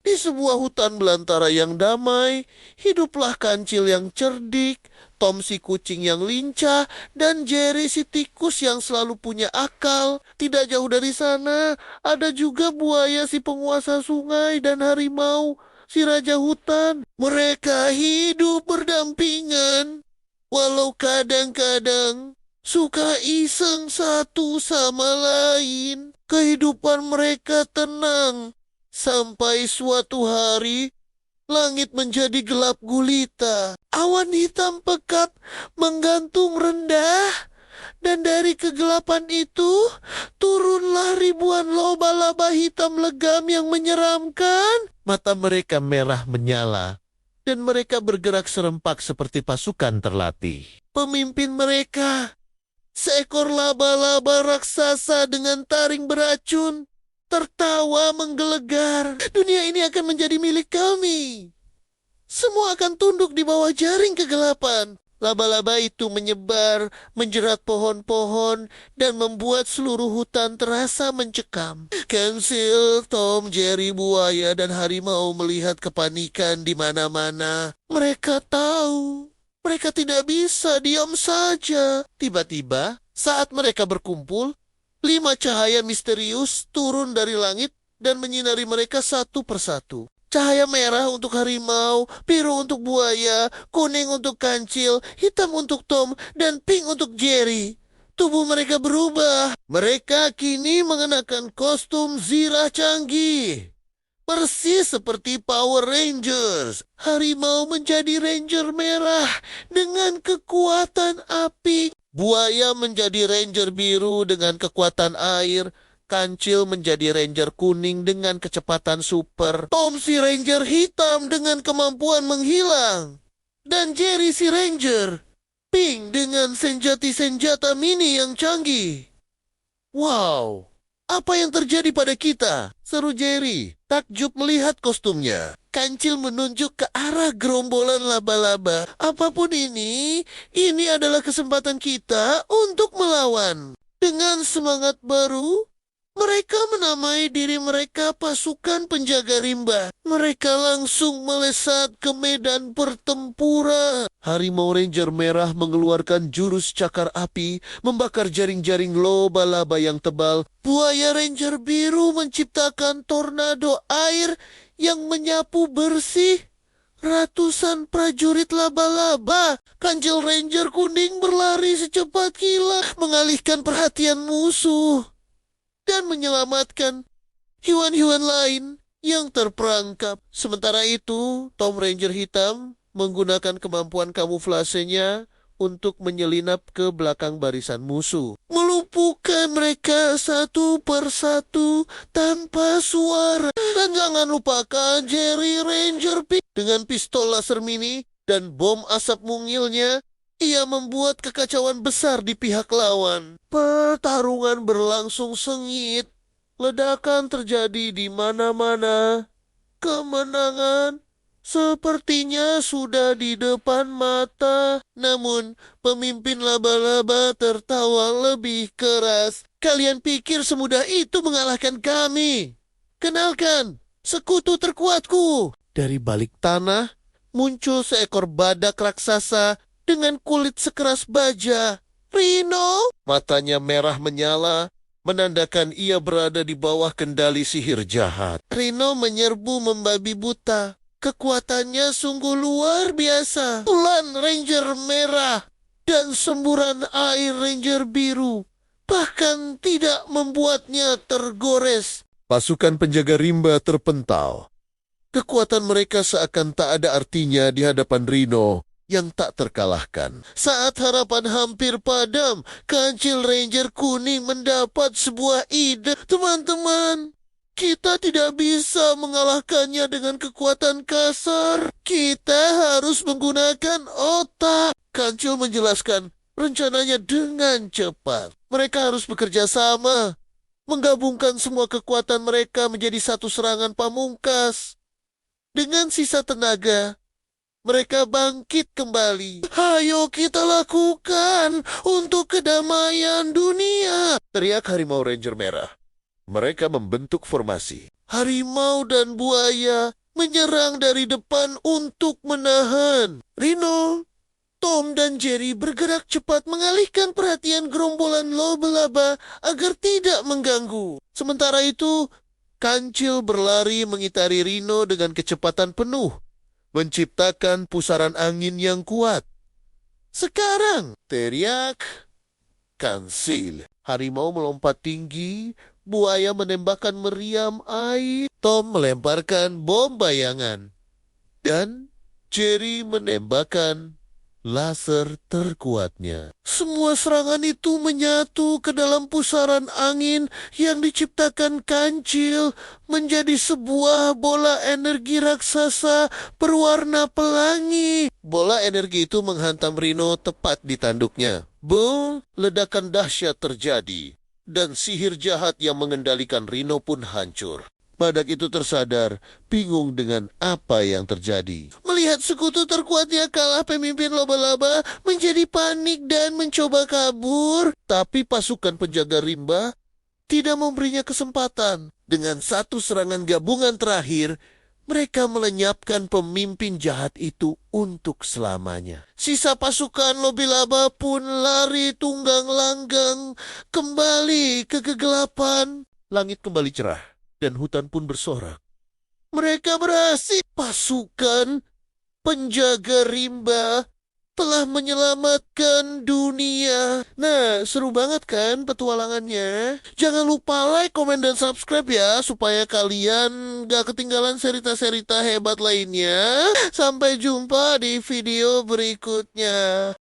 Di sebuah hutan belantara yang damai, hiduplah Kancil yang cerdik, Tom si kucing yang lincah, dan Jerry si tikus yang selalu punya akal. Tidak jauh dari sana, ada juga buaya si penguasa sungai dan harimau si raja hutan. Mereka hidup berdampingan, walau kadang-kadang suka iseng satu sama lain. Kehidupan mereka tenang. Sampai suatu hari, langit menjadi gelap gulita. Awan hitam pekat menggantung rendah. Dan dari kegelapan itu, turunlah ribuan laba-laba hitam legam yang menyeramkan. Mata mereka merah menyala. Dan mereka bergerak serempak seperti pasukan terlatih. Pemimpin mereka, seekor laba-laba raksasa dengan taring beracun, tertawa menggelegar. Dunia ini akan menjadi milik kami. Semua akan tunduk di bawah jaring kegelapan. Laba-laba itu menyebar, menjerat pohon-pohon, dan membuat seluruh hutan terasa mencekam. Kancil, Tom, Jerry, buaya, dan harimau melihat kepanikan di mana-mana. Mereka tahu, mereka tidak bisa diam saja. Tiba-tiba, saat mereka berkumpul, 5 cahaya misterius turun dari langit dan menyinari mereka satu persatu. Cahaya merah untuk harimau, biru untuk buaya, kuning untuk Kancil, hitam untuk Tom, dan pink untuk Jerry. Tubuh mereka berubah. Mereka kini mengenakan kostum zirah canggih. Persis seperti Power Rangers. Harimau menjadi Ranger merah dengan kekuatan api. Buaya menjadi Ranger biru dengan kekuatan air. Kancil menjadi Ranger kuning dengan kecepatan super. Tom si Ranger hitam dengan kemampuan menghilang. Dan Jerry si Ranger pink dengan senjata-senjata mini yang canggih. Wow, apa yang terjadi pada kita? Seru Jerry, takjub melihat kostumnya. Kancil menunjuk ke arah gerombolan laba-laba. Apapun ini adalah kesempatan kita untuk melawan. Dengan semangat baru, mereka menamai diri mereka pasukan penjaga rimba. Mereka langsung melesat ke medan pertempuran. Harimau Ranger merah mengeluarkan jurus cakar api, membakar jaring-jaring laba-laba yang tebal. Buaya Ranger biru menciptakan tornado air yang menyapu bersih ratusan prajurit laba-laba. Kancil Ranger kuning berlari secepat kilat, mengalihkan perhatian musuh dan menyelamatkan hewan-hewan lain yang terperangkap. Sementara itu, Tom Ranger hitam menggunakan kemampuan kamuflasenya untuk menyelinap ke belakang barisan musuh, melumpuhkan mereka satu persatu tanpa suara. Dan jangan lupakan Jerry Ranger Pink dengan pistol laser mini dan bom asap mungilnya. Ia membuat kekacauan besar di pihak lawan. Pertarungan berlangsung sengit. Ledakan terjadi di mana-mana. Kemenangan sepertinya sudah di depan mata. Namun, pemimpin laba-laba tertawa lebih keras. Kalian pikir semudah itu mengalahkan kami? Kenalkan, sekutu terkuatku. Dari balik tanah, muncul seekor badak raksasa dengan kulit sekeras baja. Rino! Matanya merah menyala, menandakan ia berada di bawah kendali sihir jahat. Rino menyerbu membabi buta. Kekuatannya sungguh luar biasa. Tulan Ranger merah dan semburan air Ranger biru bahkan tidak membuatnya tergores. Pasukan penjaga rimba terpental. Kekuatan mereka seakan tak ada artinya di hadapan Rino yang tak terkalahkan. Saat harapan hampir padam, Kancil Ranger kuning mendapat sebuah ide. Teman-teman, kita tidak bisa mengalahkannya dengan kekuatan kasar. Kita harus menggunakan otak. Kancil menjelaskan rencananya dengan cepat. Mereka harus bekerja sama, menggabungkan semua kekuatan mereka menjadi satu serangan pamungkas. Dengan sisa tenaga, mereka bangkit kembali. Ayo kita lakukan untuk kedamaian dunia, teriak Harimau Ranger merah. Mereka membentuk formasi. Harimau dan buaya menyerang dari depan untuk menahan. Rino, Tom, dan Jerry bergerak cepat mengalihkan perhatian gerombolan laba-laba agar tidak mengganggu. Sementara itu, kancil berlari mengitari Rino dengan kecepatan penuh, menciptakan pusaran angin yang kuat. Sekarang, teriak kancil. Harimau melompat tinggi, buaya menembakkan meriam air, Tom melemparkan bom bayangan, dan Jerry menembakkan laser terkuatnya. Semua serangan itu menyatu ke dalam pusaran angin yang diciptakan kancil menjadi sebuah bola energi raksasa berwarna pelangi. Bola energi itu menghantam Rino tepat di tanduknya. Boom, ledakan dahsyat terjadi, dan sihir jahat yang mengendalikan Rino pun hancur. Badak itu tersadar, bingung dengan apa yang terjadi. Melihat sekutu terkuatnya kalah, pemimpin laba-laba menjadi panik dan mencoba kabur. Tapi pasukan penjaga rimba tidak memberinya kesempatan. Dengan satu serangan gabungan terakhir, mereka melenyapkan pemimpin jahat itu untuk selamanya. Sisa pasukan laba-laba pun lari tunggang langgang kembali ke kegelapan. Langit kembali cerah dan hutan pun bersorak. Mereka berhasil. Pasukan penjaga rimba telah menyelamatkan dunia. Nah, seru banget kan petualangannya? Jangan lupa like, komen, dan subscribe ya, supaya kalian gak ketinggalan cerita-cerita hebat lainnya. Sampai jumpa di video berikutnya.